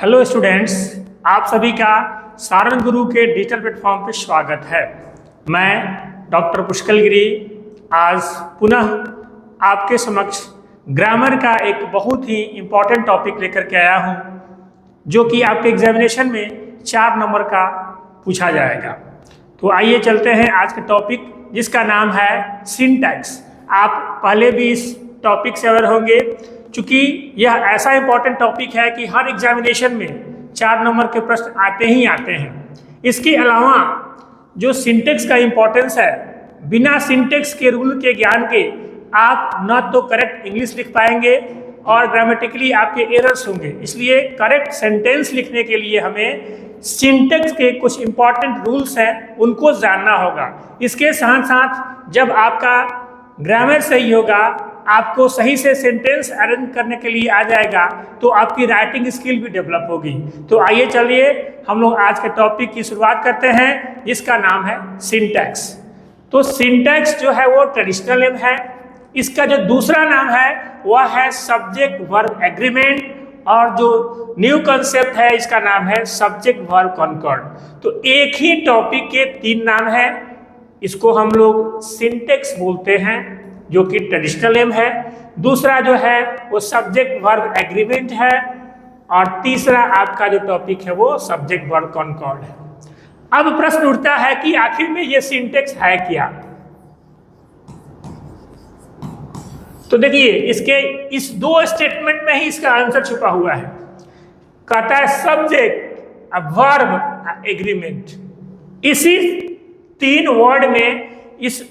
Hello students, आप सभी का सारंग गुरु के डिजिटल प्लेटफॉर्म पर स्वागत है। मैं डॉक्टर पुष्कल गिरी आज पुनः आपके समक्ष ग्रामर का एक बहुत ही इम्पॉर्टेंट टॉपिक लेकर के आया हूँ, जो कि आपके एग्जामिनेशन में 4 नंबर का पूछा जाएगा। तो आइए चलते हैं आज के टॉपिक, जिसका नाम है सिंटैक्स। आप पहले भी इस टॉपिक से अवेयर होंगे, चूँकि यह ऐसा इम्पॉर्टेंट टॉपिक है कि हर एग्जामिनेशन में 4 नंबर के प्रश्न आते ही आते हैं। इसके अलावा जो सिंटेक्स का इम्पोर्टेंस है, बिना सिंटेक्स के रूल के ज्ञान के आप न तो करेक्ट इंग्लिश लिख पाएंगे और ग्रामेटिकली आपके एरर्स होंगे। इसलिए करेक्ट सेंटेंस लिखने के लिए हमें सिंटेक्स के कुछ इम्पॉर्टेंट रूल्स हैं, उनको जानना होगा। इसके साथ साथ जब आपका ग्रामर सही होगा, आपको सही से सेंटेंस अरेंज करने के लिए आ जाएगा, तो आपकी राइटिंग स्किल भी डेवलप होगी। तो आइए चलिए हम लोग आज के टॉपिक की शुरुआत करते हैं, जिसका नाम है सिंटैक्स। तो सिंटैक्स जो है वो ट्रेडिशनल नेम है। इसका जो दूसरा नाम है वह है सब्जेक्ट वर्ब एग्रीमेंट, और जो न्यू कंसेप्ट है इसका नाम है सब्जेक्ट वर्ब कॉन्कॉर्ड। तो एक ही टॉपिक के 3 नाम है। इसको हम लोग सिंटैक्स बोलते हैं, जो कि ट्रेडिशनल नेम है। दूसरा जो है वो सब्जेक्ट वर्ब एग्रीमेंट है, और तीसरा आपका जो टॉपिक है वो सब्जेक्ट वर्ब कॉन्कॉर्ड है। अब प्रश्न उठता है कि आखिर में ये सिंटैक्स है क्या। तो देखिए, इसके इस 2 स्टेटमेंट में ही इसका आंसर छुपा हुआ है। कहता है सब्जेक्ट वर्ब एग्रीमेंट। इसी 3 वर्ड में इस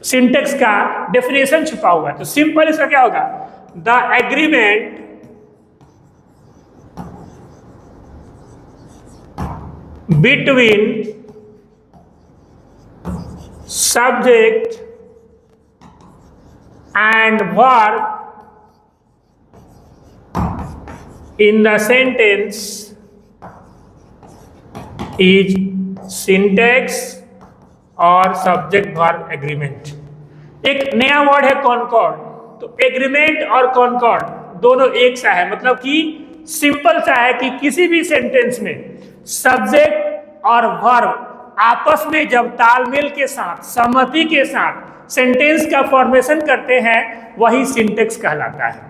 सिंटेक्स का डेफिनेशन छुपा हुआ है। तो सिंपल इसका क्या होगा, the agreement between subject and verb in the sentence is syntax और सब्जेक्ट वर्ब एग्रीमेंट। एक नया वर्ड है कॉन्कॉर्ड। तो एग्रीमेंट और कॉन्कॉर्ड दोनों एक सा है, मतलब कि सिंपल सा है कि किसी भी सेंटेंस में सब्जेक्ट और वर्ब आपस में जब तालमेल के साथ, सहमति के साथ सेंटेंस का फॉर्मेशन करते हैं, वही सिंटेक्स कहलाता है।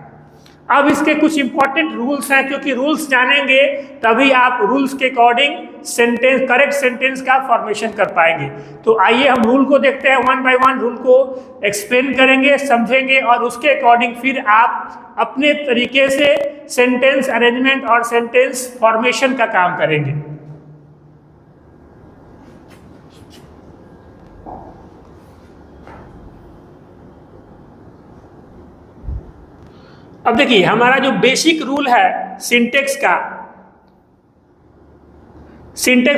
अब इसके कुछ इंपॉर्टेंट रूल्स हैं, क्योंकि रूल्स जानेंगे तभी आप रूल्स के अकॉर्डिंग सेंटेंस, करेक्ट सेंटेंस का फॉर्मेशन कर पाएंगे। तो आइए हम रूल को देखते हैं, 1 बाय 1 रूल को एक्सप्लेन करेंगे, समझेंगे, और उसके अकॉर्डिंग फिर आप अपने तरीके से सेंटेंस अरेंजमेंट और सेंटेंस फॉर्मेशन का काम करेंगे। अब देखिए, हमारा जो बेसिक रूल है सिंटेक्स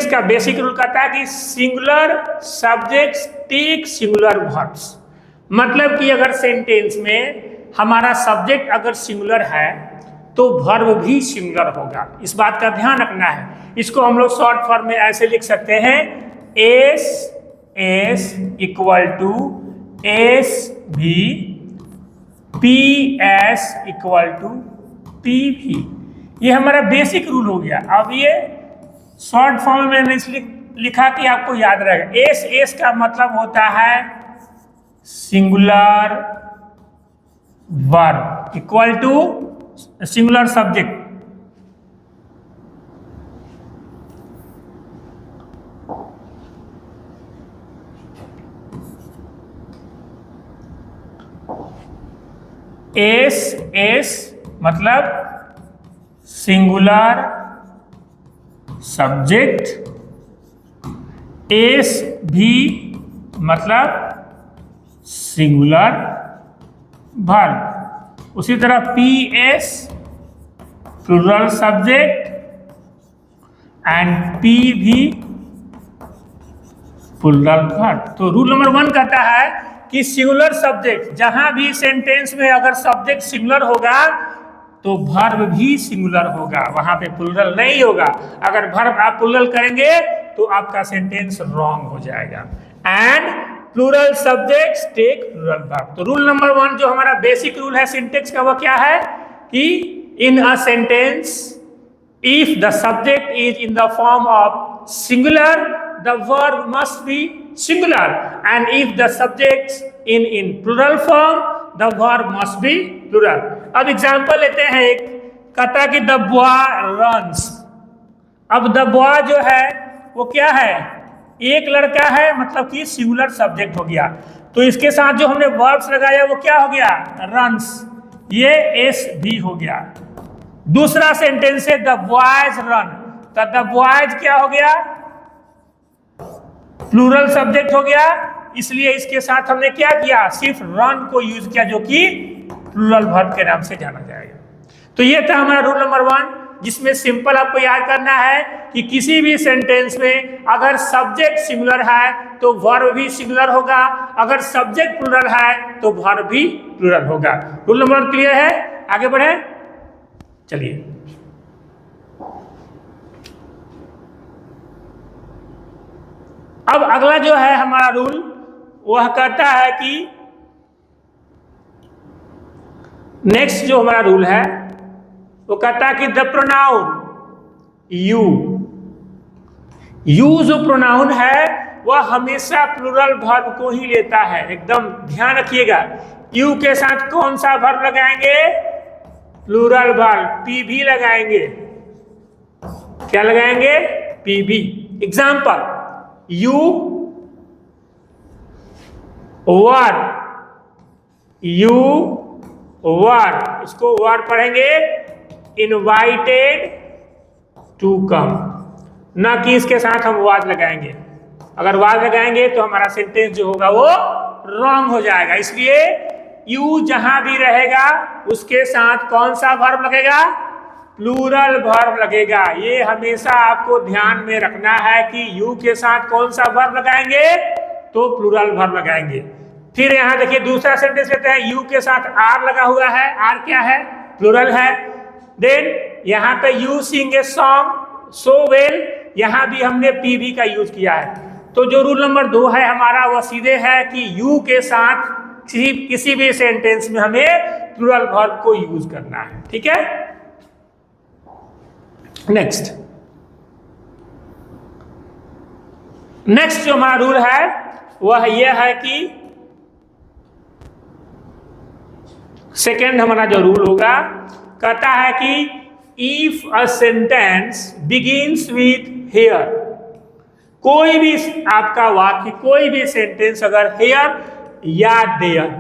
का बेसिक रूल कहता है कि singular subjects take singular verbs. मतलब कि अगर सेंटेंस में हमारा सब्जेक्ट अगर सिंगुलर है तो वर्ब भी सिंगुलर होगा। इस बात का ध्यान रखना है। इसको हम लोग शॉर्ट फॉर्म में ऐसे लिख सकते हैं, S S equal to S भी, P S equal to P भी। ये हमारा बेसिक रूल हो गया। अब ये शॉर्ट फॉर्म में मैंने इसलिए लिखा कि आपको याद रहेगा। एस एस का मतलब होता है singular verb equal to singular subject. S S मतलब सिंगुलर सब्जेक्ट, एस भी मतलब सिंगुलर वर्ब। उसी तरह P S plural subject and P V plural verb. तो रूल नंबर 1 कहता है कि सिंगुलर सब्जेक्ट, जहां भी सेंटेंस में अगर सब्जेक्ट सिंगुलर होगा तो वर्ब भी सिंगुलर होगा, वहां पे प्लूरल नहीं होगा। अगर वर्ब आप प्लूरल करेंगे तो आपका सेंटेंस रॉन्ग हो जाएगा। And plural subjects take plural verb. तो रूल नंबर 1 जो हमारा बेसिक रूल है सिंटेक्स का, वो क्या है कि in a sentence If the subject is in the form of singular, the verb must be singular, and if the subject in plural form, the verb must be plural. अब example लेते हैं, एक कहता कि the boy runs। अब the boy जो है वो क्या है, एक लड़का है, मतलब कि सिंगुलर सब्जेक्ट हो गया। तो इसके साथ जो हमने वर्ब्स लगाया वो क्या हो गया, रन्स, ये एस भी हो गया। दूसरा सेंटेंस है द बॉयज रन, तो द बॉयज क्या हो गया, प्लूरल सब्जेक्ट हो गया, इसलिए इसके साथ हमने क्या किया, सिर्फ रन को यूज किया, जो कि प्लूरल वर्ब के नाम से जाना जाएगा। तो ये था हमारा रूल नंबर 1, जिसमें सिंपल आपको याद करना है कि किसी भी सेंटेंस में अगर सब्जेक्ट सिंगुलर है तो वर्ब भी सिंगुलर होगा, अगर सब्जेक्ट प्लूरल है तो वर्ब भी प्लूरल होगा। रूल नंबर 1 क्लियर है, आगे बढ़े, चलिए। अब अगला जो है हमारा रूल, वह कहता है कि नेक्स्ट जो हमारा रूल है वो कहता है कि द प्रोनाउन यू, यू जो प्रोनाउन है वह हमेशा प्लूरल वर्ब को ही लेता है। एकदम ध्यान रखिएगा, यू के साथ कौन सा वर्ब लगाएंगे, प्लूरल वर्ब, पी भी लगाएंगे। क्या लगाएंगे, पी भी। Example, you were, you were, इसको वर पढ़ेंगे इनवाइटेड टू कम, ना कि इसके साथ हम वाज लगाएंगे। अगर वाज लगाएंगे तो हमारा सेंटेंस जो होगा वो रॉन्ग हो जाएगा। इसलिए यू जहां भी रहेगा उसके साथ कौन सा वर्ब लगेगा, प्लूरल वर्ब लगेगा। ये हमेशा आपको ध्यान में रखना है कि यू के साथ कौन सा वर्ब लगाएंगे, तो प्लूरल वर्ब लगाएंगे। फिर यहां देखिए दूसरा सेंटेंस लेते हैं, यू के साथ आर लगा हुआ है, आर क्या है, प्लूरल है। देन यहाँ पे you sing a song so well, यहां भी हमने पी भी का यूज किया है। तो जो रूल नंबर 2 है हमारा, वह सीधे है कि यू के साथ किसी भी सेंटेंस में हमें प्लूरल वर्ब को यूज करना है। ठीक है, नेक्स्ट जो हमारा रूल है वह यह है कि सेकेंड हमारा जो रूल होगा कहता है कि if a sentence begins with here, कोई भी आपका वाक्य, कोई भी सेंटेंस अगर हेयर या देयर,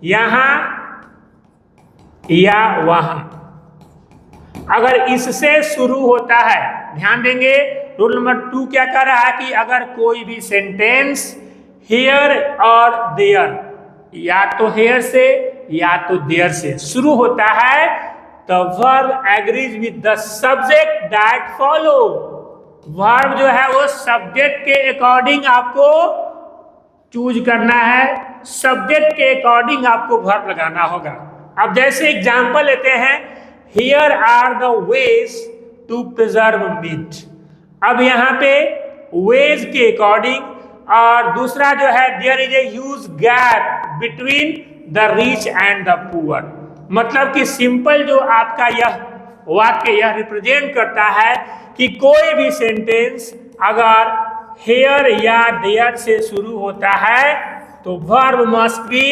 यहां या वहां, अगर इससे शुरू होता है, ध्यान देंगे रूल नंबर 2 क्या कह रहा है कि अगर कोई भी सेंटेंस हेयर और देयर, या तो हेयर से या तो देयर से शुरू होता है, तो verb agrees with the subject that follow, verb जो है वो सब्जेक्ट के अकॉर्डिंग आपको चूज करना है, सब्जेक्ट के अकॉर्डिंग आपको वर्ब लगाना होगा। अब जैसे एग्जांपल लेते हैं, here are the ways to preserve meat. अब यहाँ पे वेज के अकॉर्डिंग, और दूसरा जो है there is a huge gap between the rich and the poor. मतलब कि सिंपल जो आपका यह वाक्य यह रिप्रेजेंट करता है कि कोई भी सेंटेंस अगर हेयर या देयर से शुरू होता है तो verb must be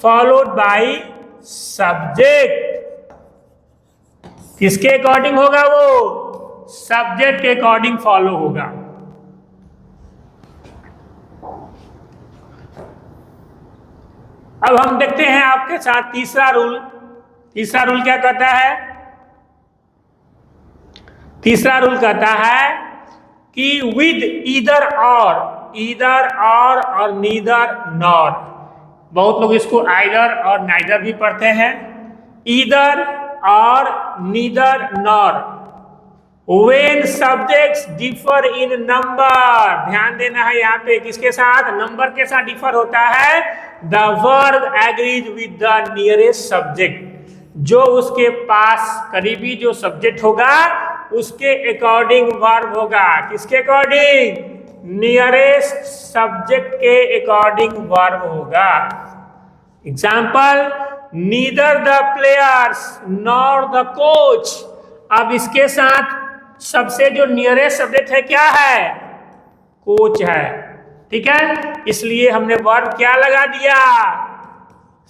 followed by subject. किसके अकॉर्डिंग होगा, वो सब्जेक्ट के अकॉर्डिंग फॉलो होगा। अब हम देखते हैं आपके साथ तीसरा रूल। तीसरा रूल क्या कहता है, तीसरा रूल कहता है कि with either or neither nor. बहुत लोग इसको आइदर और नाइदर भी पढ़ते हैं। Either or neither nor, when subjects differ in number, ध्यान देना है यहाँ पे, किसके साथ, नंबर के साथ डिफर होता है। The verb agrees with the nearest subject, जो उसके पास करीबी जो सब्जेक्ट होगा उसके अकॉर्डिंग वर्ब होगा। किसके अकॉर्डिंग, नियरेस्ट सब्जेक्ट के अकॉर्डिंग वर्ब होगा। Example, neither the players nor the coach. अब इसके साथ सबसे जो नियरेस्ट सब्जेक्ट है क्या है? कोच है। ठीक है, इसलिए हमने वर्ब क्या लगा दिया?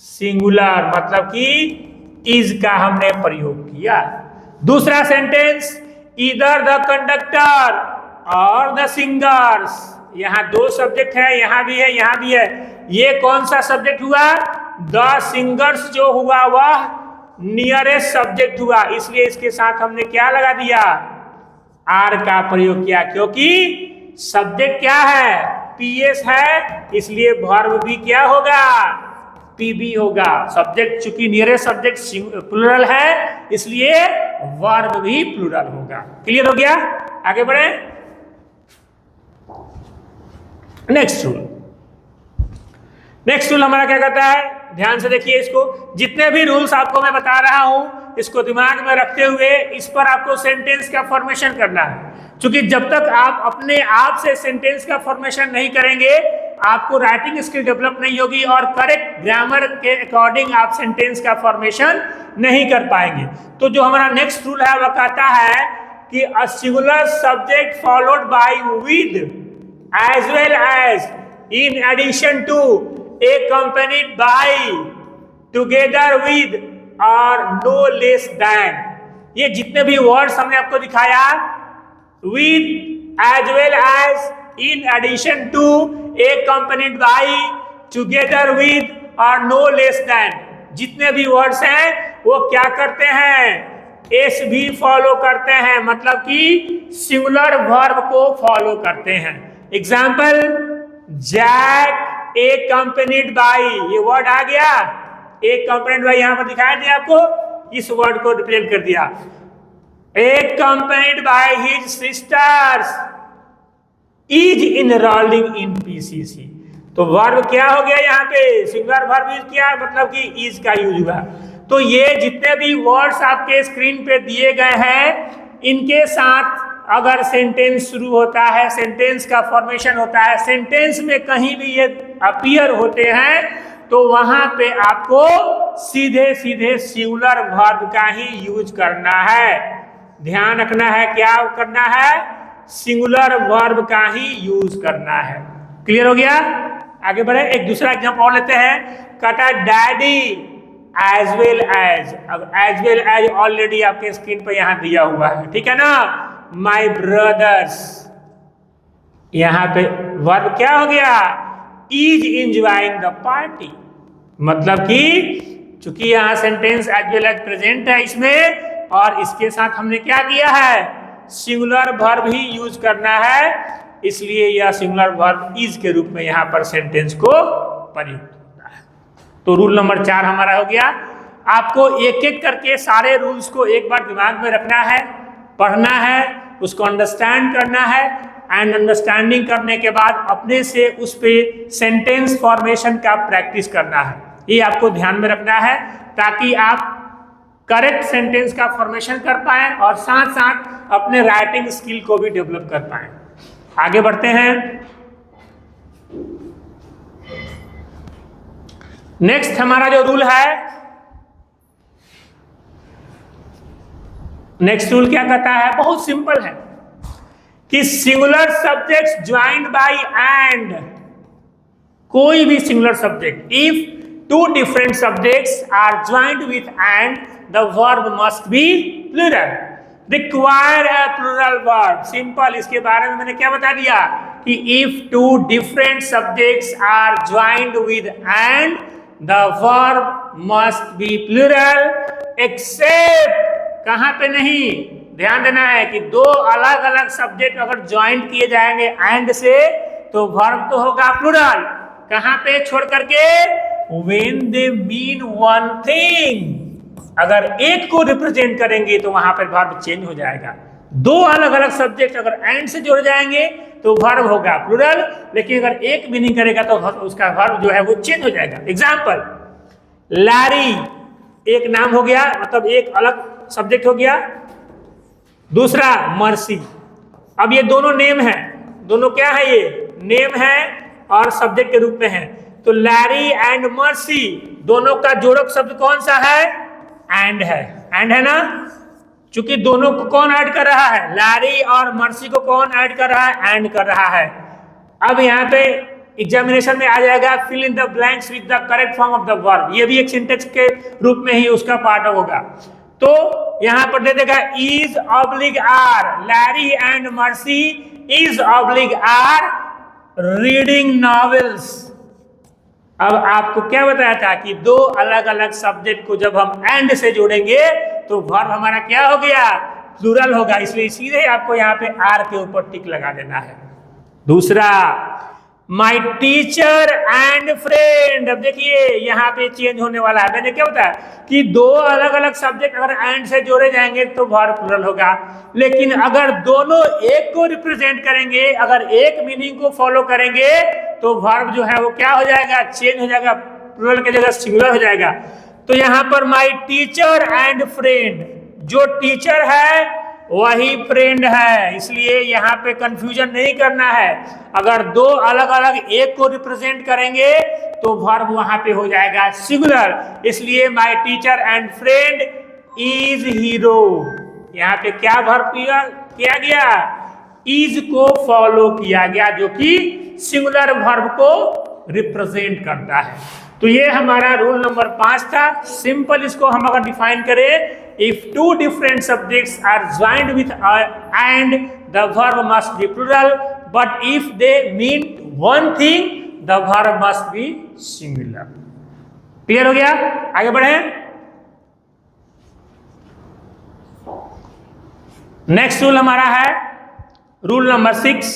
सिंगुलर, मतलब कि इज का हमने प्रयोग किया। दूसरा सेंटेंस, ईदर द कंडक्टर और द सिंगर्स। यहां दो सब्जेक्ट है, यहां भी है, यहां भी है। ये कौन सा सब्जेक्ट हुआ? द सिंगर्स जो हुआ वह नियरेस्ट सब्जेक्ट हुआ, इसलिए इसके साथ हमने क्या लगा दिया? आर का प्रयोग किया, क्योंकि सब्जेक्ट क्या है? पीएस है, इसलिए वर्ब भी क्या होगा? पीबी होगा। सब्जेक्ट चूंकि नियरेस्ट सब्जेक्ट प्लूरल है, इसलिए वर्ब भी प्लूरल होगा। क्लियर हो गया? आगे बढ़े। Next rule. नेक्स्ट रूल हमारा क्या कहता है? ध्यान से देखिए इसको। जितने भी रूल्स आपको मैं बता रहा हूं, इसको दिमाग में रखते हुए इस पर आपको सेंटेंस का फॉर्मेशन करना है। क्योंकि जब तक आप अपने आप से सेंटेंस का फॉर्मेशन नहीं करेंगे, आपको राइटिंग स्किल डेवलप नहीं होगी और करेक्ट ग्रामर के अकॉर्डिंग आप सेंटेंस का फॉर्मेशन नहीं कर पाएंगे। तो जो हमारा नेक्स्ट रूल है वह कहता है कि a singular subject followed by with as well as in addition to accompanied by together with और no less than। ये जितने भी वर्ड्स हमने आपको दिखाया, with, as well as, in addition to, accompanied by, together with और no less than, जितने भी वर्ड्स हैं वो क्या करते हैं? एस भी फॉलो करते हैं, मतलब कि सिंगुलर वर्ब को फॉलो करते हैं। एग्जाम्पल, जैक accompanied by, ये वर्ड आ गया। accompanied by यहां पर दिखाई दिया आपको, इस वर्ड को रिप्रेजेंट कर दिया। accompanied by his sisters is enrolling in PCC। तो वर्ब क्या हो गया? यहाँ पे सिंगुलर वर्ब यूज किया, मतलब कि इज का यूज हुआ। तो ये जितने भी वर्ड्स आपके स्क्रीन पे दिए गए हैं, इनके साथ अगर सेंटेंस शुरू होता है, सेंटेंस का फॉर्मेशन होता है, सेंटेंस में कहीं भी ये अपीयर होते हैं, तो वहां पे आपको सीधे सीधे सिंगुलर वर्ब का ही यूज करना है। ध्यान रखना है, क्या करना है? सिंगुलर वर्ब का ही यूज करना है। क्लियर हो गया? आगे बढ़े। एक दूसरा एग्जांपल और लेते हैं। कहता डैडी एज वेल एज। अब एज वेल एज ऑलरेडी आपके स्क्रीन पर यहां दिया हुआ है, ठीक है ना? माई ब्रदर्स, यहां पे वर्ब क्या हो गया? इज इंजॉइंग द पार्टी, मतलब कि चूंकि यहां sentence as well as present है इसमें, और इसके साथ हमने क्या किया है? सिंगुलर वर्ब ही यूज करना है, इसलिए यह सिंगुलर वर्ब इज के रूप में यहां पर सेंटेंस को प्रयुक्त होता है। तो रूल नंबर 4 हमारा हो गया। आपको एक एक करके सारे रूल्स को एक बार दिमाग में रखना है, पढ़ना है, उसको अंडरस्टैंड करना है, एंड अंडरस्टैंडिंग करने के बाद अपने से उस पे सेंटेंस फॉर्मेशन का प्रैक्टिस करना है। ये आपको ध्यान में रखना है ताकि आप करेक्ट सेंटेंस का फॉर्मेशन कर पाएं और साथ साथ अपने राइटिंग स्किल को भी डेवलप कर पाएं। आगे बढ़ते हैं। नेक्स्ट हमारा जो रूल है, नेक्स्ट रूल क्या कहता है? बहुत सिंपल है कि singular subjects joined by and, कोई भी singular subject, if two different subjects are joined with and, the verb must be plural. Require a plural verb. Simple, इसके बारे में मैंने क्या बता दिया कि if two different subjects are joined with and, the verb must be plural, except, कहां पे नहीं, ध्यान देना है कि दो अलग अलग सब्जेक्ट अगर ज्वाइंट किए जाएंगे एंड से, तो वर्ब तो होगा प्लूरल। कहां पे छोड़ करके? when they mean one thing। अगर एक को रिप्रेजेंट करेंगे तो वहां पर वर्ब चेंज हो जाएगा। दो अलग अलग सब्जेक्ट अगर एंड से जुड़ जाएंगे तो वर्ब होगा प्लूरल, लेकिन अगर एक मीनिंग करेगा तो उसका वर्ब जो है वो चेंज हो जाएगा। एग्जाम्पल, लैरी एक नाम हो गया, मतलब एक अलग सब्जेक्ट हो गया। दूसरा मर्सी, अब ये दोनों नेम है, दोनों क्या है? ये नेम है और सब्जेक्ट के रूप में है। तो लैरी एंड मर्सी दोनों का जोड़क शब्द कौन सा है? एंड है, एंड है ना? क्योंकि दोनों को कौन ऐड कर रहा है, लैरी और मर्सी को कौन ऐड कर रहा है, एंड कर रहा है। अब यहाँ पे एग्जामिनेशन में आ जाएगा fill in the blanks with the correct form of the verb, ये भी एक सिंटेक्स के रूप में ही उसका पार्ट होगा। तो यहां पर दे देगा is oblique are, Larry and Mercy is oblique are reading novels. अब आपको क्या बताया था कि दो अलग अलग सब्जेक्ट को जब हम एंड से जोड़ेंगे तो वर्ब हमारा क्या हो गया, प्लूरल होगा, इसलिए सीधे आपको यहाँ पे आर के ऊपर टिक लगा देना है। दूसरा, माई टीचर एंड फ्रेंड। अब देखिए यहाँ पे चेंज होने वाला है। मैंने क्या बताया कि दो अलग अलग सब्जेक्ट अगर एंड से जोड़े जाएंगे तो वर्ब प्लूरल होगा, लेकिन अगर दोनों एक को रिप्रेजेंट करेंगे, अगर एक मीनिंग को फॉलो करेंगे तो वर्ब जो है वो क्या हो जाएगा, चेंज हो जाएगा, प्लूरल की जगह सिंगुलर हो जाएगा। तो यहाँ पर माई टीचर एंड फ्रेंड, जो टीचर है वही फ्रेंड है, इसलिए यहाँ पे कंफ्यूजन नहीं करना है। अगर दो अलग अलग एक को रिप्रेजेंट करेंगे तो वर्ब वहां पे हो जाएगा सिंगुलर, इसलिए my teacher and friend is hero. यहाँ पे क्या वर्ब किया गया, इज को फॉलो किया गया, जो कि सिंगुलर वर्ब को रिप्रेजेंट करता है। तो ये हमारा रूल नंबर 5 था। सिंपल इसको हम अगर डिफाइन करें, if two different subjects are joined with and the verb must be plural, but if they mean one thing the verb must be singular। Clear हो गया, आगे बढ़े। नेक्स्ट रूल हमारा है रूल नंबर 6।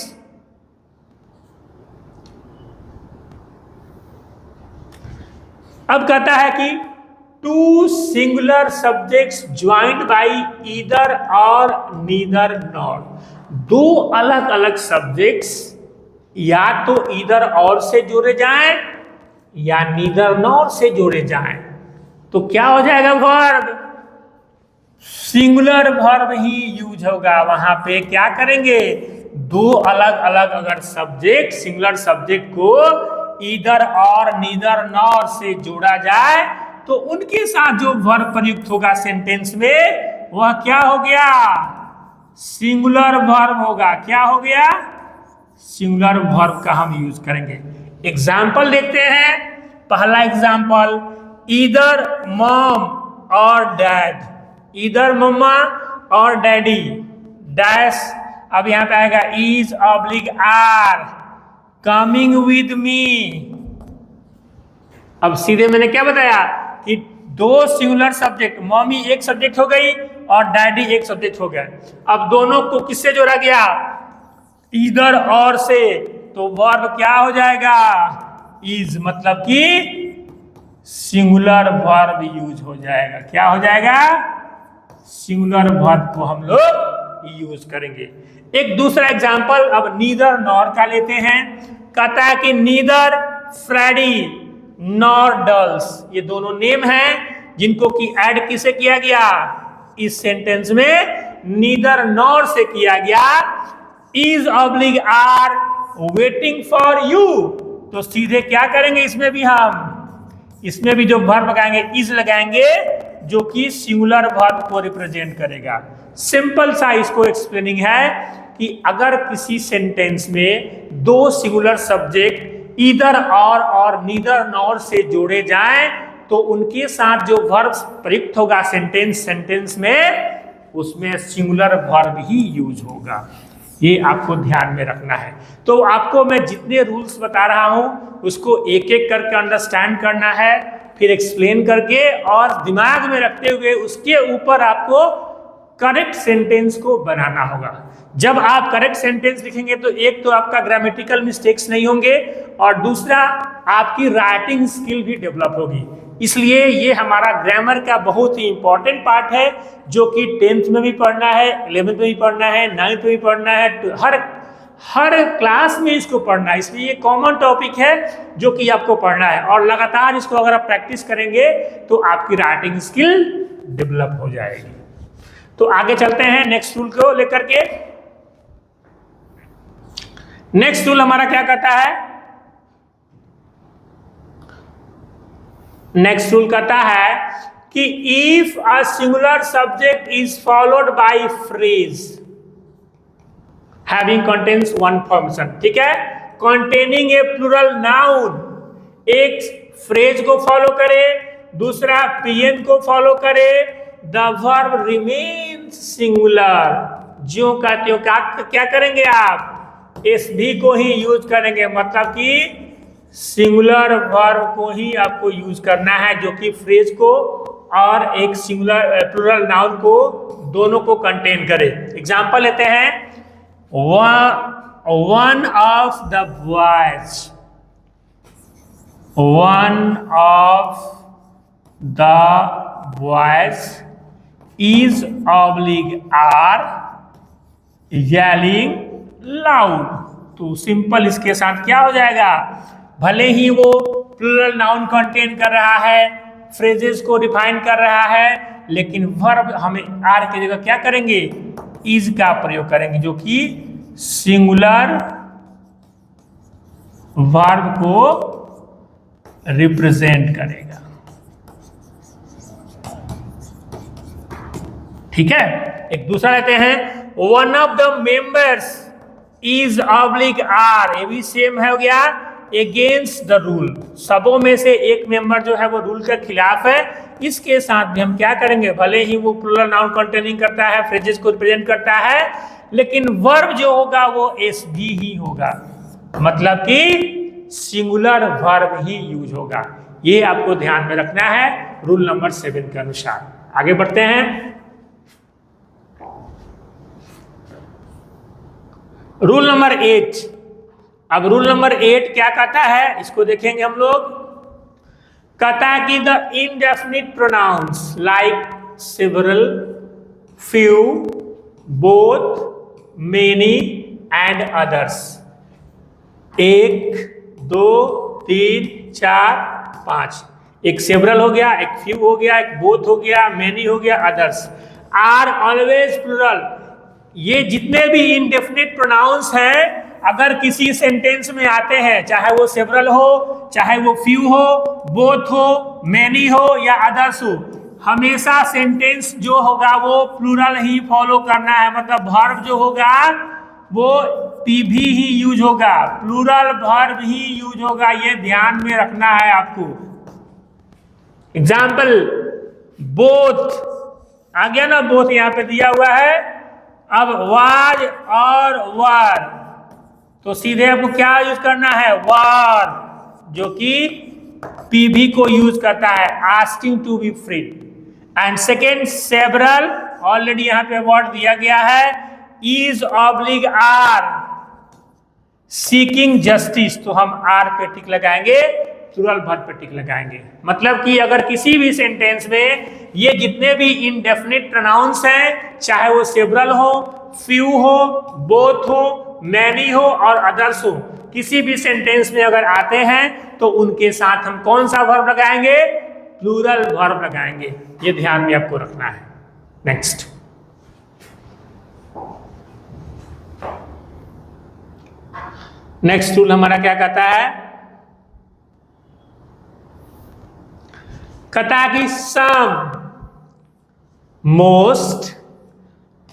अब कहता है कि two singular subjects joint by either or neither nor. दो अलग अलग सब्जेक्ट्स या तो ईदर और से जोड़े जाएं या नीदर नॉर से जोड़े जाएं तो क्या हो जाएगा, वर्ब सिंगुलर वर्ब ही यूज होगा। वहां पे क्या करेंगे, दो अलग अलग अगर सब्जेक्ट सिंगुलर सब्जेक्ट को ईदर और नीदर नॉर से जोड़ा जाए तो उनके साथ जो वर्ब प्रयुक्त होगा सेंटेंस में वह क्या हो गया, सिंगुलर वर्ब होगा। क्या हो गया, सिंगुलर वर्ब का हम यूज करेंगे। एग्जाम्पल देखते हैं। पहला example, either mom or dad, either mamma or daddy dash. अब यहां पे आएगा is oblique are coming with me. अब सीधे मैंने क्या बताया कि दो सिंगुलर सब्जेक्ट, मम्मी एक सब्जेक्ट हो गई और डैडी एक सब्जेक्ट हो गया। अब दोनों को किससे जोड़ा गया, ईदर और से, तो वर्ब क्या हो जाएगा, इज, मतलब कि सिंगुलर वर्ब यूज हो जाएगा। क्या हो जाएगा, सिंगुलर वर्ब को हम लोग यूज करेंगे। एक दूसरा एग्जांपल अब नीदर नॉर का लेते हैं। कहता है कि नीदर फ्रेडी नॉर डल्स, ये दोनों नेम हैं जिनको कि ऐड किसे किया गया, इस सेंटेंस में नीदर नॉर से किया गया। Is oblique are waiting for you, तो सीधे क्या करेंगे, इसमें भी जो वर्ब लगाएंगे इज लगाएंगे, जो कि सिंगुलर वर्ब को रिप्रेजेंट करेगा। सिंपल सा इसको एक्सप्लेनिंग है कि अगर किसी सेंटेंस में दो singular subject either or neither nor से जोड़े जाएं तो उनके साथ जो वर्ब प्रयुक्त होगा सेंटेंस में, उसमें सिंगुलर वर्ब ही यूज होगा। ये आपको ध्यान में रखना है। तो आपको मैं जितने रूल्स बता रहा हूं उसको एक एक करके अंडरस्टैंड करना है, फिर एक्सप्लेन करके और दिमाग में रखते हुए उसके ऊपर आपको करेक्ट सेंटेंस को बनाना होगा। जब आप करेक्ट सेंटेंस लिखेंगे तो एक तो आपका ग्रामेटिकल मिस्टेक्स नहीं होंगे और दूसरा आपकी राइटिंग स्किल भी डेवलप होगी। इसलिए ये हमारा ग्रामर का बहुत ही इंपॉर्टेंट पार्ट है, जो कि 10th में भी पढ़ना है, 11th में भी पढ़ना है, 9th में भी पढ़ना है, हर क्लास में इसको पढ़ना है। इसलिए ये कॉमन टॉपिक है जो कि आपको पढ़ना है और लगातार इसको अगर आप प्रैक्टिस करेंगे तो आपकी राइटिंग स्किल डेवलप हो जाएगी। तो आगे चलते हैं नेक्स्ट रूल को लेकर के। नेक्स्ट रूल हमारा क्या कहता है, नेक्स्ट रूल कहता है कि if a singular subject is followed by phrase having contains one function, ठीक है, कंटेनिंग ए प्लूरल नाउन, एक फ्रेज को फॉलो करे, दूसरा पीएन को फॉलो करे, द वर्ब रिमेन्स सिंगुलर, ज्यों का त्यों क्या करेंगे आप, एस भी को ही यूज करेंगे, मतलब कि सिंगुलर वर्ब को ही आपको यूज करना है जो कि फ्रेज को और एक सिंगुलर प्लूरल नाउन को दोनों को कंटेन करे। एग्जांपल लेते हैं, one of the boys, one of the boys is oblique are yelling loud। तो सिंपल इसके साथ क्या हो जाएगा, भले ही वो प्लूरल नाउन कंटेन कर रहा है, फ्रेजेस को डिफाइन कर रहा है, लेकिन वर्ब हमें आर की जगह क्या करेंगे, इज का प्रयोग करेंगे जो कि सिंगुलर वर्ब को रिप्रेजेंट करेगा। ठीक है, एक दूसरा लेते हैं, one of the members is oblique are, ये भी सेम है, हो गया अगेंस्ट द रूल, सबों में से एक मेंबर जो है वो रूल के खिलाफ है। इसके साथ भी हम क्या करेंगे, भले ही वो प्लूरल नाउन कंटेनिंग करता है, फ्रेजेस को रिप्रेजेंट करता है, लेकिन वर्ब जो होगा वो एस भी ही होगा, मतलब कि सिंगुलर वर्ब ही यूज होगा। ये आपको ध्यान में रखना है रूल नंबर 7 के अनुसार। आगे बढ़ते हैं, रूल नंबर 8। अब रूल नंबर 8 क्या कहता है, इसको देखेंगे हम लोग। कहता है कि the indefinite pronouns like several, few, both, many and others, 1, 2, 3, 4, 5, एक सेवरल हो गया, एक फ्यू हो गया, एक बोथ हो गया, मेनी हो गया, अदर्स, आर ऑलवेज प्लूरल। ये जितने भी इनडेफिनिट प्रोनाउंस हैं, अगर किसी सेंटेंस में आते हैं, चाहे वो सेवरल हो, चाहे वो फ्यू हो, बोथ हो, मेनी हो या अदर्स हो, हमेशा सेंटेंस जो होगा वो प्लूरल ही फॉलो करना है, मतलब वर्ब जो होगा वो पीवी ही यूज होगा, प्लूरल वर्ब ही यूज होगा, ये ध्यान में रखना है आपको। एग्जाम्पल, बोथ आ गया ना, बोथ यहां पे दिया हुआ है। अब वाज और वर, तो सीधे आपको क्या यूज करना है, वर, जो कि पीवी को यूज करता है, asking to be freed. And second, several, already यहां पे वर्ड दिया गया है, is oblique are, seeking justice, तो हम आर पे टिक लगाएंगे, प्लूरल वर्ब पे टिक लगाएंगे। मतलब कि अगर किसी भी सेंटेंस में ये जितने भी इनडेफिनिट प्रोनाउंस हैं, चाहे वो सेवरल हो, फ्यू हो, बोथ हो, मैनी हो और अदर्स हो, किसी भी सेंटेंस में अगर आते हैं तो उनके साथ हम कौन सा वर्ब लगाएंगे, प्लूरल वर्ब लगाएंगे। ये ध्यान में आपको रखना है। नेक्स्ट, नेक्स्ट रूल हमारा क्या कहता है, कहता है कि सम, मोस्ट,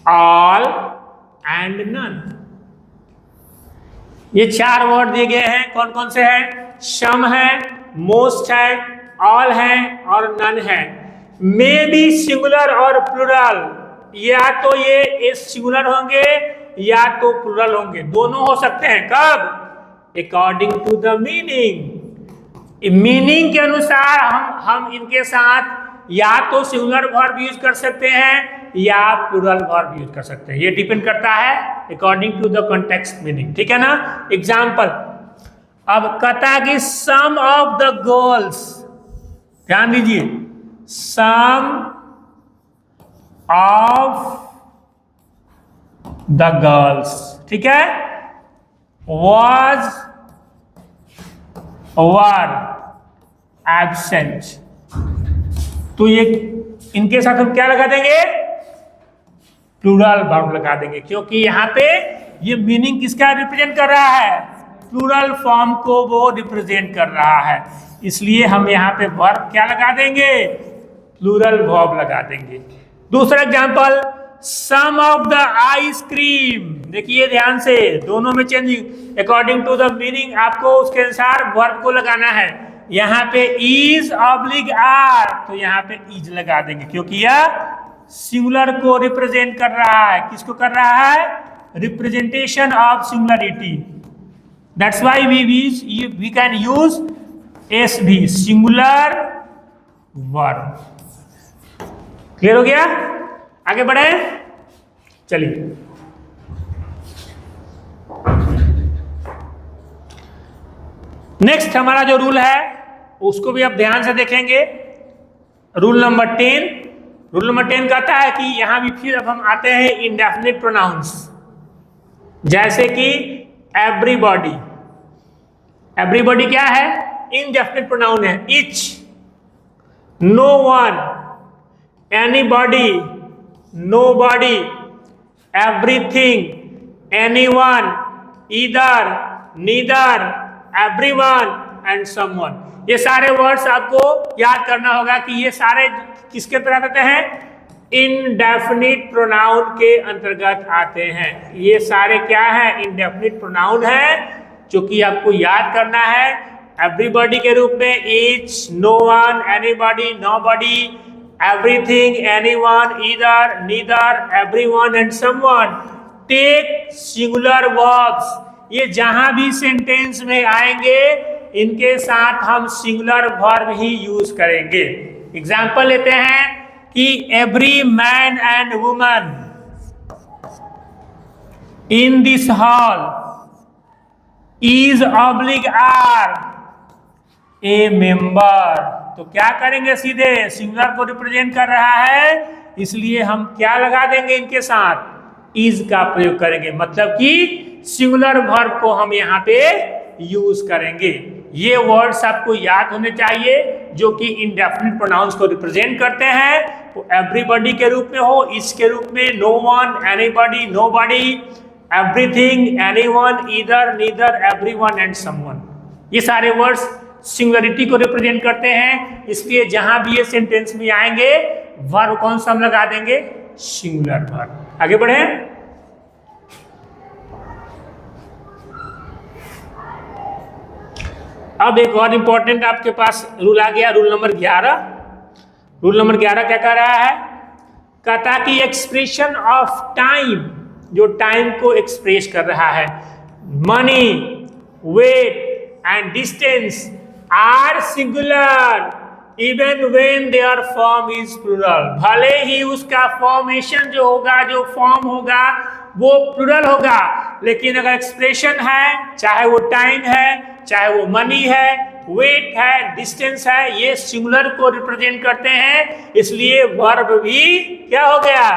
ऑल एंड नन, ये 4 वर्ड दिए गए हैं। कौन कौन से हैं, सम है, मोस्ट है, ऑल है और नन है। मे बी सिंगुलर और प्लूरल, या तो ये सिंगुलर होंगे या तो प्लूरल होंगे, दोनों हो सकते हैं। कब, according to the meaning, meaning के अनुसार हम इनके साथ या तो सिंगुलर वर्ब यूज कर सकते हैं या प्लूरल वर्ब यूज कर सकते हैं, ये डिपेंड करता है according to the context meaning. ठीक है ना। एग्जाम्पल, अब कहता है कि सम ऑफ द गर्ल्स, ध्यान दीजिए, सम ऑफ द गर्ल्स, ठीक है, was were absent, तो ये इनके साथ हम क्या लगा देंगे, प्लूरल वर्ब लगा देंगे, क्योंकि यहां पे ये मीनिंग किसका रिप्रेजेंट कर रहा है, प्लूरल फॉर्म को वो रिप्रेजेंट कर रहा है, इसलिए हम यहाँ पे वर्ब क्या लगा देंगे, प्लूरल वर्ब लगा देंगे। दूसरा example, some of the ice cream. देखिए ध्यान से, दोनों में change according to the meaning आपको उसके अनुसार वर्ब को लगाना है। यहाँ पे इज ऑब्लिक आर, तो यहाँ पे इज लगा देंगे क्योंकि यह सिंगुलर को रिप्रेजेंट कर रहा है। किसको कर रहा है? Representation of singularity. That's why we can use is भी, सिंगुलर वर्ब। क्लियर हो गया? आगे बढ़े, चलिए। नेक्स्ट हमारा जो रूल है उसको भी आप ध्यान से देखेंगे। Rule number 10। रूल नंबर 10 कहता है कि यहां भी फिर अब हम आते हैं इंडेफिनिट प्रोनाउंस, जैसे कि एवरीबॉडी। एवरीबॉडी क्या है? इनडेफिनिट प्रोनाउन है। Each, no one, anybody, nobody, everything, anyone, either, neither, everyone and someone. ये सारे वर्ड्स आपको याद करना होगा कि ये सारे किसके तरह आते हैं? इनडेफिनिट प्रोनाउन के अंतर्गत आते हैं। ये सारे क्या है? इनडेफिनिट प्रोनाउन है, जो कि आपको याद करना है। एवरीबॉडी के रूप में each, no one, anybody, nobody, everything, anyone, either, neither, everyone and someone. Take singular verbs, ये जहां भी सेंटेंस में आएंगे इनके साथ हम सिंगुलर वर्ब ही यूज करेंगे। एग्जाम्पल लेते हैं कि every man and woman in this hall is oblique are a member. तो क्या करेंगे? सीधे सिंगुलर को रिप्रेजेंट कर रहा है, इसलिए हम क्या लगा देंगे? इनके साथ इज का प्रयोग करेंगे, मतलब कि सिंगुलर वर्ब को हम यहाँ पे यूज करेंगे। ये वर्ड्स आपको याद होने चाहिए जो कि इंडेफिनिट प्रोनाउंस को रिप्रेजेंट करते हैं। तो एवरीबॉडी के रूप में हो, इस के रूप में no one, anybody, nobody, everything, anyone, either, neither, everyone and someone. ये सारे वर्ड्स सिंगुलरिटी को रिप्रेजेंट करते हैं, इसलिए जहां भी ये सेंटेंस में आएंगे वर्ब कौन सा हम लगा देंगे? Singular verb. आगे बढ़े। अब एक और इंपॉर्टेंट आपके पास रूल आ गया, रूल नंबर 11। रूल नंबर 11 क्या कह रहा है? कहता कि एक्सप्रेशन ऑफ टाइम, जो टाइम को एक्सप्रेस कर रहा है, money, weight and distance are singular even when their form is plural. भले ही उसका फॉर्मेशन जो होगा, जो फॉर्म होगा वो प्लूरल होगा, लेकिन अगर एक्सप्रेशन है, चाहे वो टाइम है, चाहे वो मनी है, वेट है, डिस्टेंस है, ये सिंगुलर को रिप्रेजेंट करते हैं, इसलिए वर्ब भी क्या हो गया?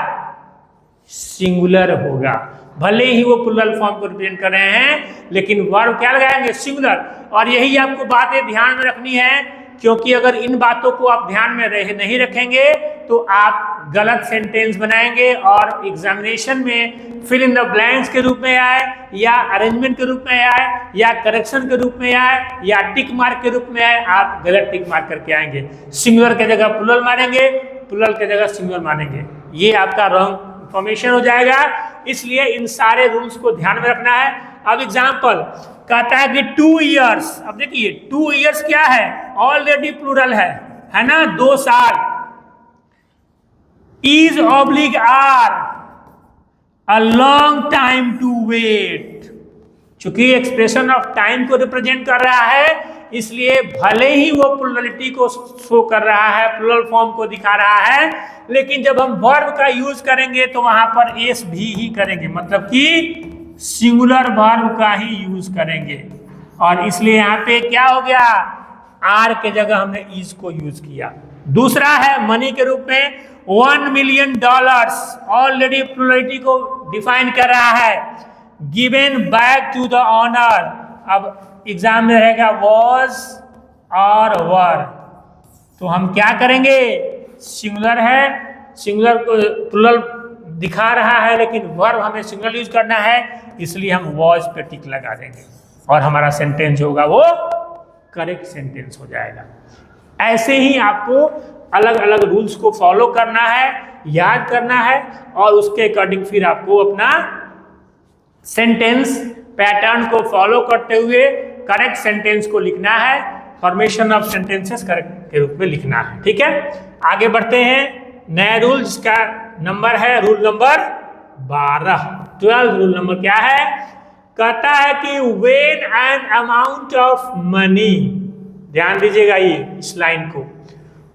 सिंगुलर होगा। भले ही वो प्लूरल फॉर्म को रिप्रेजेंट कर रहे हैं, लेकिन वर्ब क्या लगाएंगे? सिंगुलर। और यही आपको बातें ध्यान में रखनी है, क्योंकि अगर इन बातों को आप ध्यान में नहीं रखेंगे तो आप गलत सेंटेंस बनाएंगे और एग्जामिनेशन में फिल इन द ब्लैंक्स के रूप में आए, या अरेंजमेंट के रूप में आए, या करेक्शन के रूप में आए, या टिक मार्क के रूप में आए, आप गलत टिक मार्क करके आएंगे। सिंगुलर के जगह प्लूरल मारेंगे, प्लूरल के जगह सिंगुलर मारेंगे, ये आपका रॉन्ग इंफॉर्मेशन हो जाएगा। इसलिए इन सारे रूल्स को ध्यान में रखना है। अब एग्जाम्पल कहता है कि 2 इयर्स। अब देखिए 2 इयर्स क्या है? ऑलरेडी प्लूरल है ना, 2 साल। Is oblique are a long time to wait. चूंकि एक्सप्रेशन ऑफ टाइम को रिप्रेजेंट कर रहा है, इसलिए भले ही वो प्लूरलिटी को शो कर रहा है, प्लूरल फॉर्म को दिखा रहा है, लेकिन जब हम वर्ब का यूज करेंगे तो वहां पर एस भी ही करेंगे, मतलब कि सिंगुलर वर्ब का ही यूज करेंगे। और इसलिए यहाँ पे क्या हो गया? आर के जगह हमने इज को यूज किया। दूसरा है मनी के रूप में, $1 million ऑलरेडी प्लूरलिटी को डिफाइन कर रहा है। Given back to the honour. अब एग्जाम में रहेगा वॉज और वर, तो हम क्या करेंगे? सिंगुलर है, सिंगुलर को प्लूरल दिखा रहा है, लेकिन वर्ब हमें सिंगुलर यूज करना है, इसलिए हम वॉज पे टिक लगा देंगे और हमारा सेंटेंस होगा वो करेक्ट सेंटेंस हो जाएगा। ऐसे ही आपको अलग अलग रूल्स को फॉलो करना है, याद करना है और उसके अकॉर्डिंग फिर आपको अपना सेंटेंस पैटर्न को फॉलो करते हुए करेक्ट सेंटेंस को लिखना है, फॉर्मेशन ऑफ सेंटेंसेस करेक्ट के रूप में लिखना है। ठीक है, आगे बढ़ते हैं। नया रूल जिसका नंबर है रूल नंबर 12, 12 रूल नंबर क्या है? कहता है कि when an amount of money, ध्यान दीजिएगा ये इस लाइन को,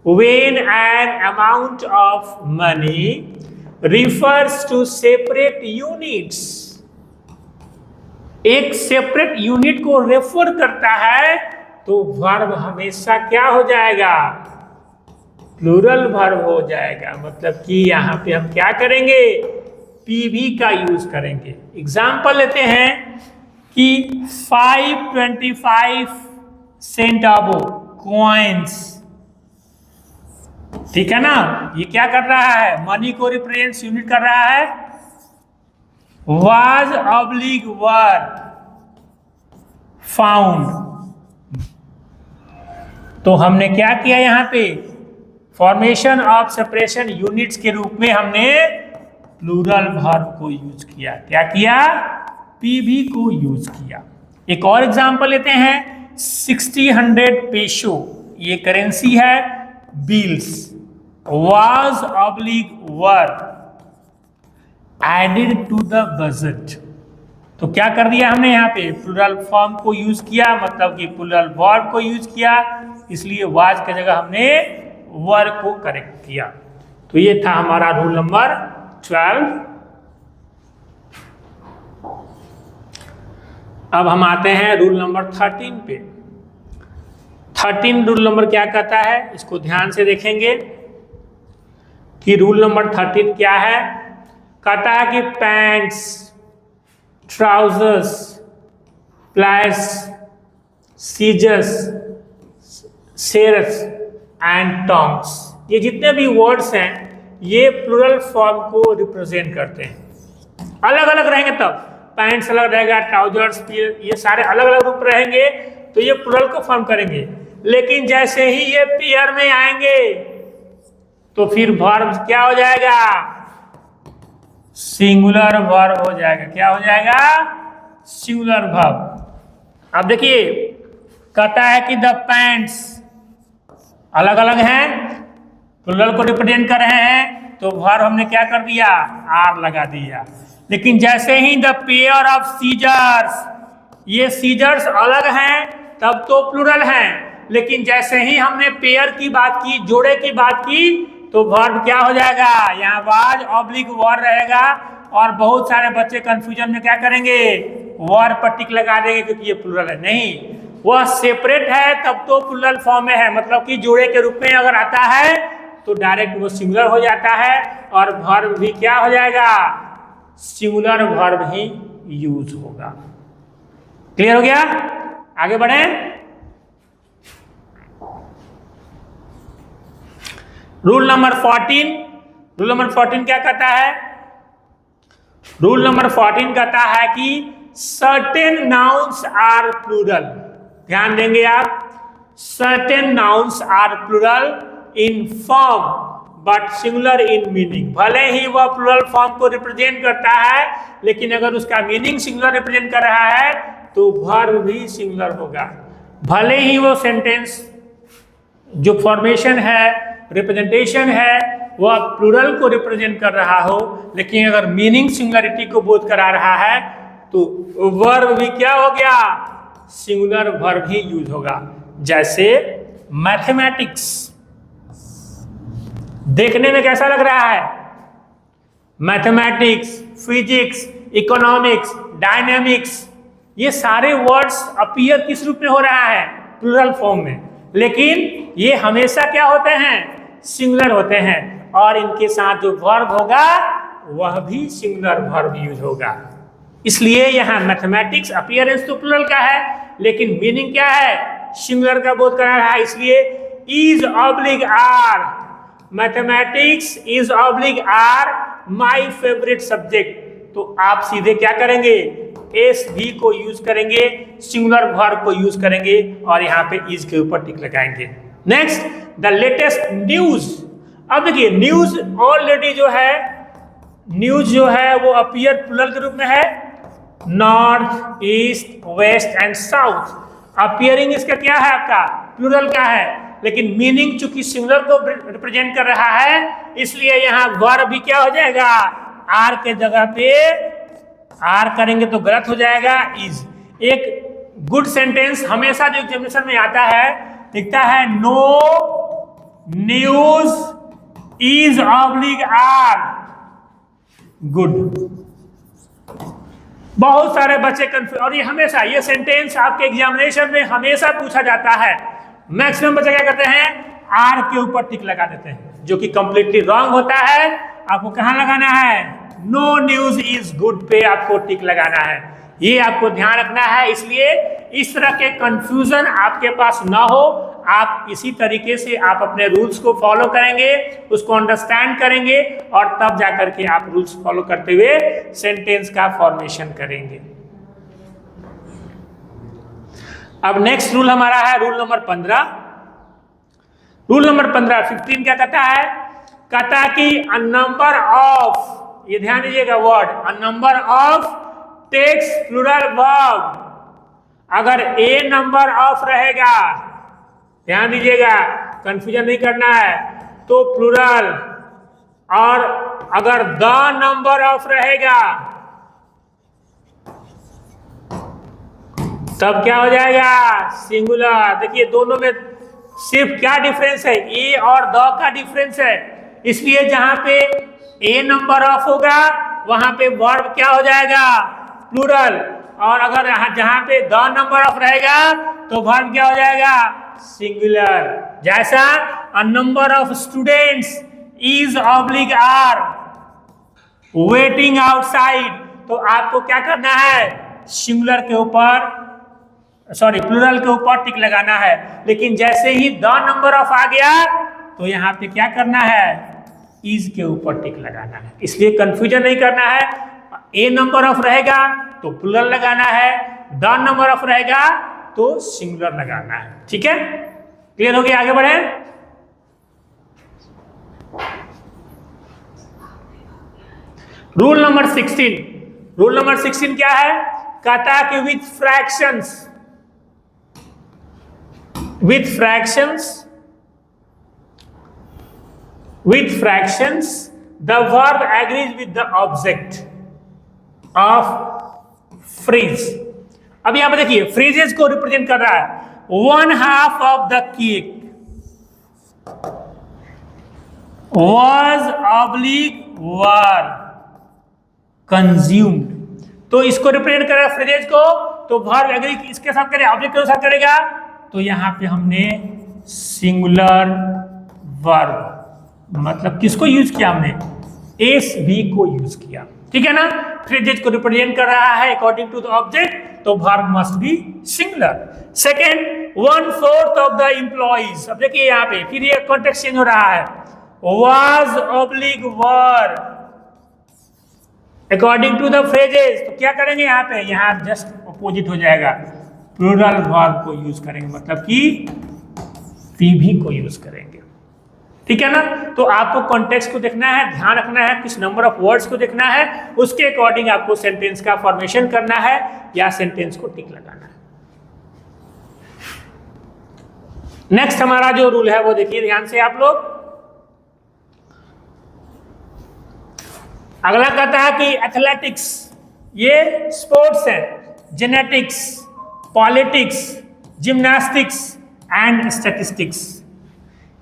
when an amount of money refers to separate units, एक सेपरेट यूनिट को रेफर करता है तो वर्ब हमेशा क्या हो जाएगा? प्लूरल वर्ब हो जाएगा। मतलब कि यहां पे हम क्या करेंगे? पीवी का यूज करेंगे। एग्जाम्पल लेते हैं कि 525 centavo कॉइन्स, ठीक है ना, ये क्या कर रहा है? मनी को रिप्रेजेंट यूनिट कर रहा है। was oblique were found, तो हमने क्या किया यहां पे? फॉर्मेशन ऑफ सेपरेशन यूनिट्स के रूप में हमने प्लूरल वर्ब को यूज किया। क्या किया? पीवी को यूज किया। एक और एग्जांपल लेते हैं, 60 पेशो, ये करेंसी है, bills was oblique were added to the budget, तो क्या कर दिया हमने यहाँ पे? प्लूरल फॉर्म को यूज किया, मतलब कि प्लूरल वर्ब को यूज किया, इसलिए वाज की जगह हमने वर को करेक्ट किया। तो ये था हमारा रूल नंबर 12। अब हम आते हैं रूल नंबर 13 पे। 13 रूल नंबर क्या कहता है, इसको ध्यान से देखेंगे कि रूल नंबर 13 क्या है। कहता है कि pants, trousers, pliers, scissors, shears and tongs, ये जितने भी वर्ड्स हैं ये प्लूरल फॉर्म को रिप्रेजेंट करते हैं। अलग अलग रहेंगे तब, पैंट्स अलग रहेगा, ट्राउजर्स, ये सारे अलग अलग रूप रहेंगे तो ये प्लूरल को फॉर्म करेंगे। लेकिन जैसे ही ये पेयर में आएंगे तो फिर वर्ब क्या हो जाएगा? सिंगुलर वर्ब हो जाएगा। क्या हो जाएगा? Singular verb. अब देखिए, कहता है कि द पैंट्स अलग अलग हैं, प्लूरल को रिप्रेजेंट कर रहे हैं, तो वर्ब हमने क्या कर दिया? आर लगा दिया। लेकिन जैसे ही द पेयर ऑफ सीजर्स, ये सीजर्स अलग हैं तब तो प्लूरल हैं, लेकिन जैसे ही हमने पेयर की बात की, जोड़े की बात की, तो वर्ब क्या हो जाएगा? यहाँ वाज ऑब्लिक वर रहेगा और बहुत सारे बच्चे कंफ्यूजन में क्या करेंगे? वर्ब पर टिक लगा देंगे क्योंकि ये प्लूरल है। नहीं, वह सेपरेट है तब तो प्लूरल फॉर्म में है, मतलब कि जोड़े के रूप में अगर आता है तो डायरेक्ट वो सिंगुलर हो जाता है और वर्ब भी क्या हो जाएगा? सिंगुलर वर्ब ही यूज होगा। क्लियर हो गया? आगे बढ़े। रूल नंबर 14, रूल नंबर 14 क्या कहता है? रूल नंबर 14 कहता है कि सर्टेन नाउन्स आर प्लूरल। ध्यान देंगे आप, certain nouns are plural in form but singular in meaning. भले ही वह प्लूरल फॉर्म को रिप्रेजेंट करता है, लेकिन अगर उसका मीनिंग सिंगुलर रिप्रेजेंट कर रहा है तो वर्ब भी सिंगुलर होगा। भले ही वो सेंटेंस जो फॉर्मेशन है, रिप्रेजेंटेशन है, वह प्लूरल को रिप्रेजेंट कर रहा हो, लेकिन अगर मीनिंग सिंगुलरिटी को बोध करा रहा है तो वर्ब भी क्या हो गया? सिंगुलर वर्ब ही यूज होगा। जैसे मैथमेटिक्स, देखने में कैसा लग रहा है? मैथमेटिक्स, फिजिक्स, इकोनॉमिक्स, डायनेमिक्स, ये सारे वर्ड्स अपीयर किस रूप में हो रहा है? प्लूरल फॉर्म में, लेकिन ये हमेशा क्या होते हैं? सिंगुलर होते हैं और इनके साथ जो वर्ब होगा वह भी सिंगुलर वर्ब यूज होगा। इसलिए यहाँ मैथमेटिक्स अपीयरेंस तो प्लूरल का है, लेकिन मीनिंग क्या है? सिंगुलर का बोध करा रहा है, इसलिए is oblique are, mathematics is oblique are my favourite subject. तो आप सीधे क्या करेंगे? एस भी को यूज करेंगे, सिंगुलर वर्ब को यूज करेंगे और यहाँ पे इज के ऊपर टिक लगाएंगे। Next, the latest news. अब देखिए न्यूज ऑलरेडी जो है, न्यूज जो है वो अपीयर प्लूरल के रूप में है, north, east, west and south. Appearing इसका क्या है आपका, प्लूरल का है, लेकिन मीनिंग चूंकि सिंगुलर को रिप्रेजेंट कर रहा है इसलिए यहां वर्ब भी क्या हो जाएगा, आर के जगह पे आर करेंगे तो गलत हो जाएगा, इज। एक गुड सेंटेंस हमेशा जो एग्जामिनेशन में आता है दिखता है, no news is oblique are good. बहुत सारे बच्चे कंफ्यूज, और ये हमेशा ये सेंटेंस आपके एग्जामिनेशन में हमेशा पूछा जाता है। मैक्सिमम बच्चे क्या करते हैं, आर के ऊपर टिक लगा देते हैं, जो कि कंप्लीटली रॉन्ग होता है। आपको कहां लगाना है, नो न्यूज इज गुड पे आपको टिक लगाना है, ये आपको ध्यान रखना है। इसलिए इस तरह के कंफ्यूजन आपके पास ना हो, आप इसी तरीके से आप अपने रूल्स को फॉलो करेंगे, उसको अंडरस्टैंड करेंगे और तब जाकर के आप रूल्स फॉलो करते हुए सेंटेंस का फॉर्मेशन करेंगे। अब नेक्स्ट रूल हमारा है रूल नंबर 15। रूल नंबर 15 क्या कहता है, कहता कि अ नंबर ऑफ, ये ध्यान दीजिएगा word, a number of takes plural verb. अगर ए नंबर ऑफ रहेगा, ध्यान दीजिएगा कंफ्यूजन नहीं करना है, तो प्लूरल, और अगर द नंबर ऑफ रहेगा तब क्या हो जाएगा, सिंगुलर। देखिए दोनों में सिर्फ क्या डिफरेंस है, ए और द का डिफरेंस है, इसलिए जहां पे ए नंबर ऑफ होगा वहां पे वर्ब क्या हो जाएगा, प्लूरल, और अगर जहां पे द नंबर ऑफ रहेगा तो वर्ब क्या हो जाएगा, सिंगुलर। जैसा a number of students is oblique are waiting outside, तो आपको क्या करना है, सिंगुलर के ऊपर, सॉरी प्लूरल के ऊपर टिक लगाना है। लेकिन जैसे ही द नंबर ऑफ आ गया तो यहाँ पे क्या करना है, इज के ऊपर टिक लगाना है। इसलिए कंफ्यूजन नहीं करना है, ए नंबर ऑफ रहेगा तो प्लूरल लगाना है, द नंबर ऑफ रहेगा तो सिंगुलर लगाना है। ठीक है, क्लियर हो गया, आगे बढ़े। Rule number 16। रूल नंबर 16 क्या है, कहता कि with fractions, with fractions the verb agrees with the object of phrase। अब यहां पर देखिए फ्रेजेस को रिप्रेजेंट कर रहा है, 1/2 of the cake was oblique were consumed, तो इसको रिप्रेजेंट कर रहा है फ्रेजेस को, तो वर्ब एग्री इसके साथ करे, ऑब्जेक्ट के साथ करेगा, तो यहां पे हमने सिंगुलर वर्ब, मतलब किसको यूज किया हमने, एस बी को यूज किया। ठीक है ना, फ्रेजेस को रिप्रेजेंट कर रहा है अकॉर्डिंग टू द ऑब्जेक्ट, तो verb must be singular. Second, 1/4 of the employees. अब देखिए यहां पे फिर ये कॉन्टेक्स्ट चेंज हो रहा है, was oblique were according to the phrases, तो क्या करेंगे यहाँ पे, यहाँ जस्ट अपोजिट हो जाएगा, प्लूरल वर्ब को यूज करेंगे, मतलब कि पीवी को यूज करेंगे। ठीक है ना, तो आपको कॉन्टेक्स्ट को देखना है, ध्यान रखना है, किस नंबर ऑफ वर्ड्स को देखना है, उसके अकॉर्डिंग आपको सेंटेंस का फॉर्मेशन करना है या सेंटेंस को टिक लगाना है। नेक्स्ट हमारा जो रूल है वो देखिए ध्यान से आप लोग, अगला कहता है कि एथलेटिक्स, ये स्पोर्ट्स है, genetics, politics, gymnastics and statistics,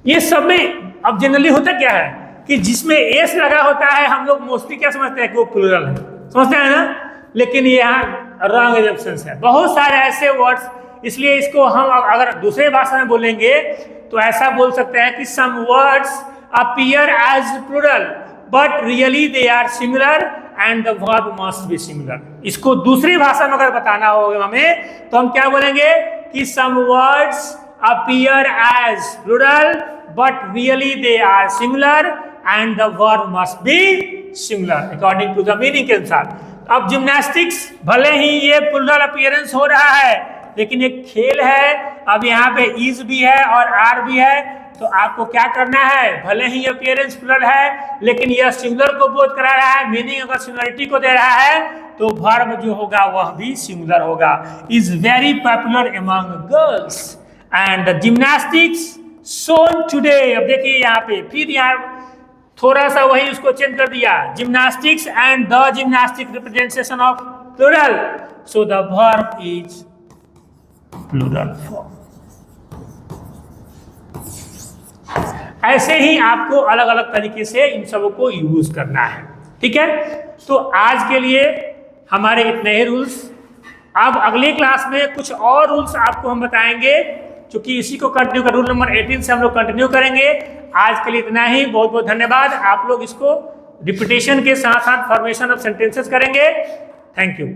ये सब में अब जनरली होता क्या है कि जिसमें एस लगा होता है हम लोग मोस्टली क्या समझते हैं कि वो प्लूरल है, समझते हैं ना, लेकिन ये यहाँ रॉन्ग एजम्पशंस है, बहुत सारे ऐसे वर्ड्स, इसलिए इसको हम अगर दूसरे भाषा में बोलेंगे तो ऐसा बोल सकते हैं कि some words appear as plural but really they are singular and the verb must be singular. इसको दूसरी भाषा में अगर बताना होगा हमें तो हम क्या बोलेंगे कि some words appear as plural but really they are singular and the verb must be singular according to the meaning के अनुसार। अब जिम्नास्टिक्स भले ही ये प्लूरल अपीयरेंस हो रहा है लेकिन एक खेल है, अब यहाँ पे इज भी है और आर भी है, तो आपको क्या करना है, भले ही अपीयरेंस प्लूरल है लेकिन यह सिंगुलर को बोध करा रहा है, मीनिंग अगर सिंगुलरिटी को दे रहा है तो वर्ब जो होगा वह भी सिंगुलर होगा। Is very popular among girls and the gymnastics shown today. अब देखिए यहाँ पे फिर यहाँ थोड़ा सा वही उसको चेंज कर दिया, gymnastics and the gymnastic representation of plural, so the verb is plural form. ऐसे ही आपको अलग अलग तरीके से इन सबों को यूज करना है, ठीक है। तो आज के लिए हमारे इतने ही रूल्स। अब अगली क्लास में कुछ और रूल्स आपको हम बताएंगे, क्योंकि इसी को कंटिन्यू कर रूल नंबर 18 से हम लोग कंटिन्यू करेंगे। आज के लिए इतना ही, बहुत बहुत धन्यवाद। आप लोग इसको रिपीटेशन के साथ साथ फॉर्मेशन ऑफ सेंटेंसेस करेंगे। Thank you.